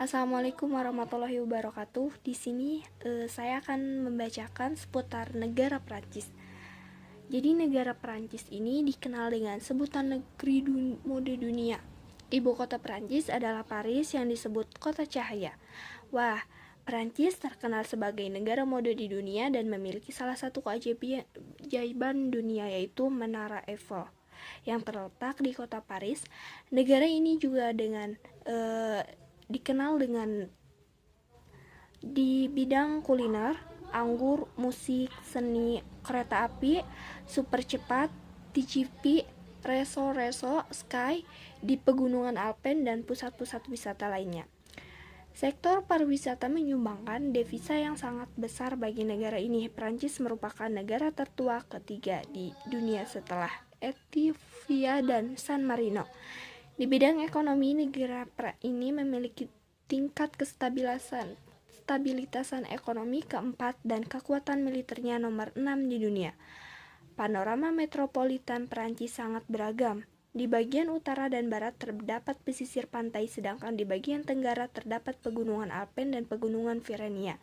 Assalamualaikum warahmatullahi wabarakatuh. Di sini saya akan membacakan seputar negara Prancis. Jadi negara Prancis ini dikenal dengan sebutan negeri mode dunia. Ibu kota Prancis adalah Paris yang disebut kota cahaya. Wah, Prancis terkenal sebagai negara mode di dunia dan memiliki salah satu keajaiban dunia, yaitu Menara Eiffel yang terletak di kota Paris. Negara ini juga dikenal dengan di bidang kuliner, anggur, musik, seni, kereta api, super cepat, TGV, reso-reso, sky, di pegunungan Alpen, dan pusat-pusat wisata lainnya. Sektor pariwisata menyumbangkan devisa yang sangat besar bagi negara ini. Prancis merupakan negara tertua ketiga di dunia setelah Ethiopia dan San Marino. Di bidang ekonomi, negara ini memiliki tingkat stabilitasan ekonomi keempat dan kekuatan militernya nomor 6 di dunia. Panorama metropolitan Perancis sangat beragam. Di bagian utara dan barat terdapat pesisir pantai, sedangkan di bagian tenggara terdapat pegunungan Alpen dan pegunungan Pyrenea.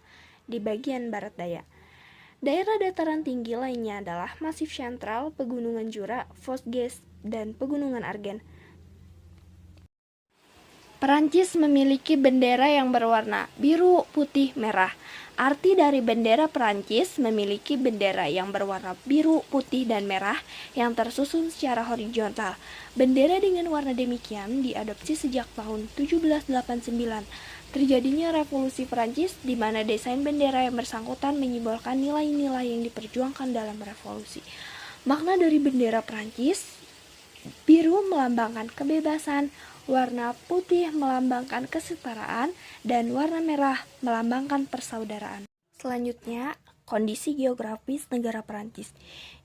Di bagian barat daya, daerah dataran tinggi lainnya adalah Masif Sentral, Pegunungan Jura, Vosges, dan Pegunungan Argen. Perancis memiliki bendera yang berwarna biru, putih, merah. Arti dari bendera Perancis memiliki bendera yang berwarna biru, putih, dan merah yang tersusun secara horizontal. Bendera dengan warna demikian diadopsi sejak tahun 1789. Terjadinya revolusi Perancis, di mana desain bendera yang bersangkutan menyimbolkan nilai-nilai yang diperjuangkan dalam revolusi. Makna dari bendera Perancis: biru melambangkan kebebasan, warna putih melambangkan kesetaraan, dan warna merah melambangkan persaudaraan. Selanjutnya, kondisi geografis negara Perancis.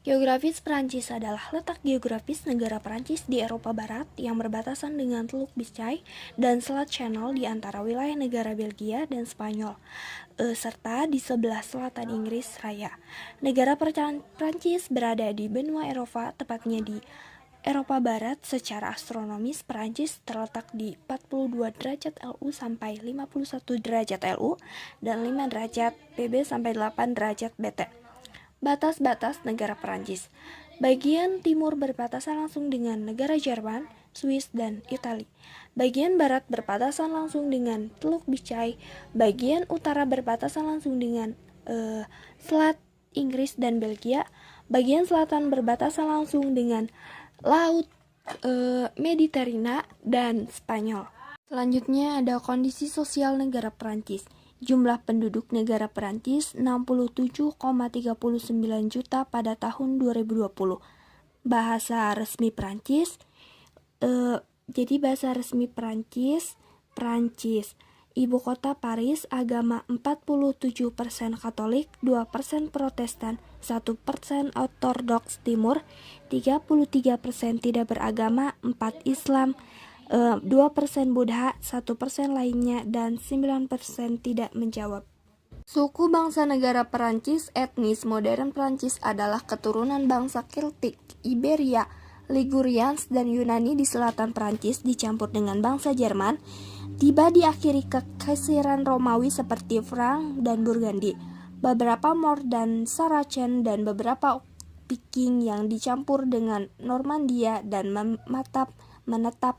Geografis Perancis adalah letak geografis negara Perancis di Eropa Barat yang berbatasan dengan Teluk Biscay dan Selat Channel di antara wilayah negara Belgia dan Spanyol, serta di sebelah selatan Inggris Raya. Negara Perancis berada di benua Eropa, tepatnya di Eropa Barat. Secara astronomis, Perancis terletak di 42 derajat LU sampai 51 derajat LU dan 5 derajat PB sampai 8 derajat BT. Batas-batas negara Perancis. Bagian timur berbatasan langsung dengan negara Jerman, Swiss, dan Italia. Bagian barat berbatasan langsung dengan Teluk Biscay. Bagian utara berbatasan langsung dengan Selat Inggris dan Belgia. Bagian selatan berbatasan langsung dengan Laut Mediterania dan Spanyol. Selanjutnya ada kondisi sosial negara Perancis. Jumlah penduduk negara Perancis 67,39 juta pada tahun 2020. Bahasa resmi Perancis, bahasa resmi Perancis, Perancis. Ibu kota Paris, agama 47% Katolik, 2% Protestan, 1% Ortodoks Timur, 33% tidak beragama, 4% Islam, 2% Buddha, 1% lainnya, dan 9% tidak menjawab. Suku bangsa negara Perancis. Etnis modern Perancis adalah keturunan bangsa Keltik, Iberia, Ligurians, dan Yunani di selatan Perancis dicampur dengan bangsa Jerman. Tiba diakhiri kekaisaran Romawi seperti Frank dan Burgundy, beberapa Moor dan Saracen, dan beberapa Viking yang dicampur dengan Normandia dan menetap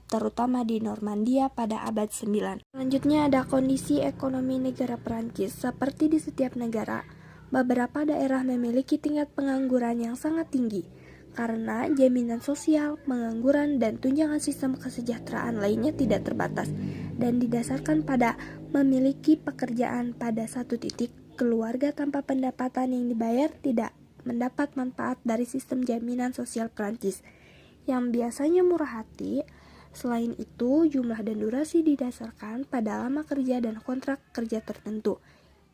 terutama di Normandia pada abad 9. Selanjutnya ada kondisi ekonomi negara Perancis. Seperti di setiap negara, beberapa daerah memiliki tingkat pengangguran yang sangat tinggi karena jaminan sosial, pengangguran, dan tunjangan sistem kesejahteraan lainnya tidak terbatas dan didasarkan pada memiliki pekerjaan pada satu titik. Keluarga tanpa pendapatan yang dibayar tidak mendapat manfaat dari sistem jaminan sosial Perancis yang biasanya murah hati. Selain itu, jumlah dan durasi didasarkan pada lama kerja dan kontrak kerja tertentu.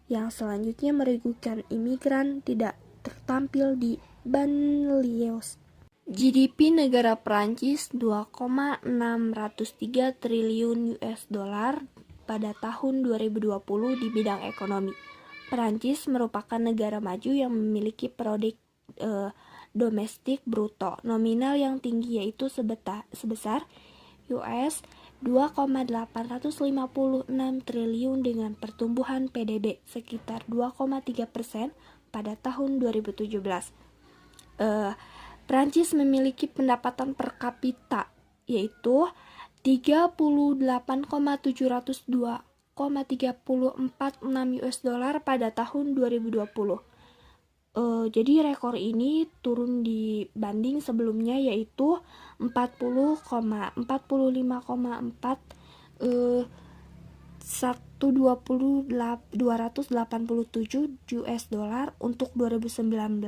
Yang selanjutnya merugikan imigran tidak tertampil di banlieues. GDP negara Perancis 2,603 triliun US dollar pada tahun 2020 di bidang ekonomi. Perancis merupakan negara maju yang memiliki produk domestik bruto nominal yang tinggi, yaitu sebesar US 2,856 triliun dengan pertumbuhan PDB sekitar 2,3% pada tahun 2017. Prancis memiliki pendapatan per kapita yaitu 38,702,346 US dollar pada tahun 2020. Jadi rekor ini turun dibanding sebelumnya yaitu 287 US dollar untuk 2019.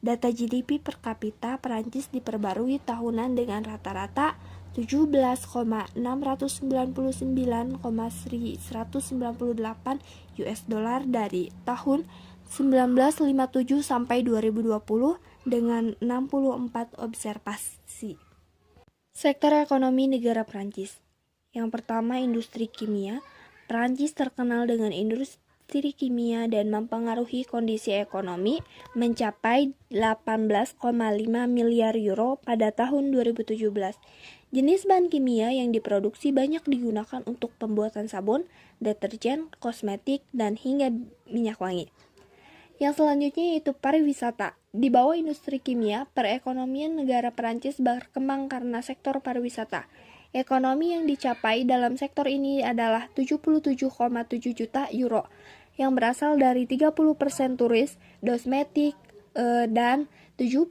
Data GDP per kapita Prancis diperbarui tahunan dengan rata-rata 17,699,198 US dollar dari tahun 1957 sampai 2020 dengan 64 observasi. Sektor ekonomi negara Prancis. Yang pertama, industri kimia. Prancis terkenal dengan industri kimia dan mempengaruhi kondisi ekonomi mencapai 18,5 miliar euro pada tahun 2017. Jenis bahan kimia yang diproduksi banyak digunakan untuk pembuatan sabun, deterjen, kosmetik, dan hingga minyak wangi. Yang selanjutnya yaitu pariwisata. Di bawah industri kimia, perekonomian negara Prancis berkembang karena sektor pariwisata. Ekonomi yang dicapai dalam sektor ini adalah 77,7 juta euro yang berasal dari 30% turis domestik dan 70%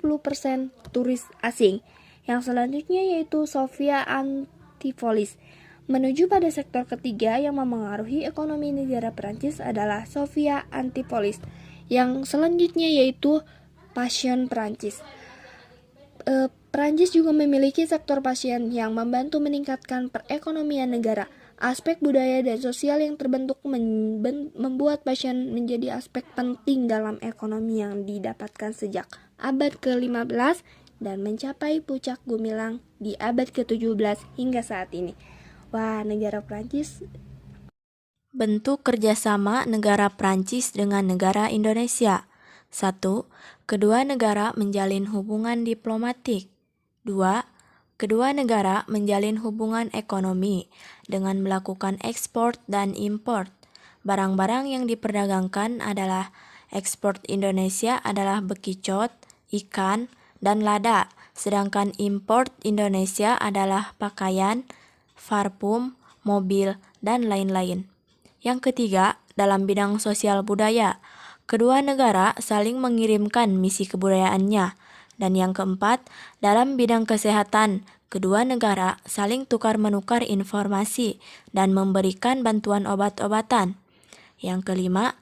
turis asing. Yang selanjutnya yaitu Sofia Antipolis. Menuju pada sektor ketiga yang memengaruhi ekonomi negara Prancis adalah Sofia Antipolis. Yang selanjutnya yaitu Passion Prancis. Prancis juga memiliki sektor passion yang membantu meningkatkan perekonomian negara. Aspek budaya dan sosial yang terbentuk membuat passion menjadi aspek penting dalam ekonomi yang didapatkan sejak abad ke-15 dan mencapai puncak gemilang di abad ke-17 hingga saat ini. Wah, negara Prancis. Bentuk kerjasama negara Prancis dengan negara Indonesia. 1. Kedua negara menjalin hubungan diplomatik. 2. Kedua negara menjalin hubungan ekonomi dengan melakukan ekspor dan import. Barang-barang yang diperdagangkan adalah ekspor Indonesia adalah bekicot, ikan, dan lada, sedangkan import Indonesia adalah pakaian, parfum, mobil, dan lain-lain. Yang ketiga, dalam bidang sosial budaya, kedua negara saling mengirimkan misi kebudayaannya. Dan yang keempat, dalam bidang kesehatan, kedua negara saling tukar-menukar informasi dan memberikan bantuan obat-obatan. Yang kelima,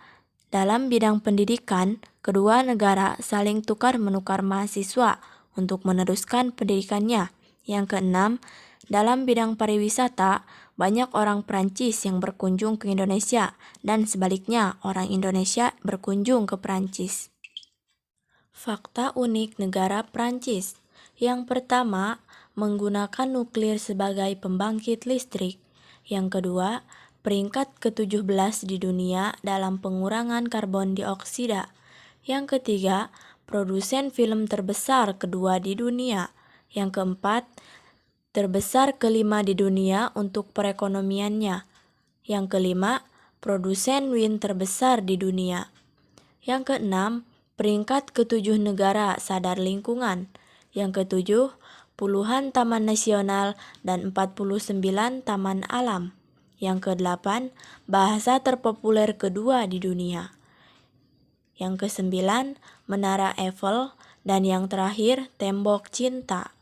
dalam bidang pendidikan, kedua negara saling tukar-menukar mahasiswa untuk meneruskan pendidikannya. Yang keenam, dalam bidang pariwisata, banyak orang Prancis yang berkunjung ke Indonesia dan sebaliknya orang Indonesia berkunjung ke Prancis. Fakta unik negara Prancis. Yang pertama, menggunakan nuklir sebagai pembangkit listrik. Yang kedua, peringkat ke-17 di dunia dalam pengurangan karbon dioksida. Yang ketiga, produsen film terbesar kedua di dunia. Yang keempat, terbesar kelima di dunia untuk perekonomiannya. Yang kelima, produsen wind terbesar di dunia. Yang keenam, peringkat ke-7 negara sadar lingkungan. Yang ke-7, puluhan taman nasional dan 49 taman alam. Yang ke-8, bahasa terpopuler kedua di dunia. Yang ke-9, Menara Eiffel. Dan yang terakhir, Tembok Cinta.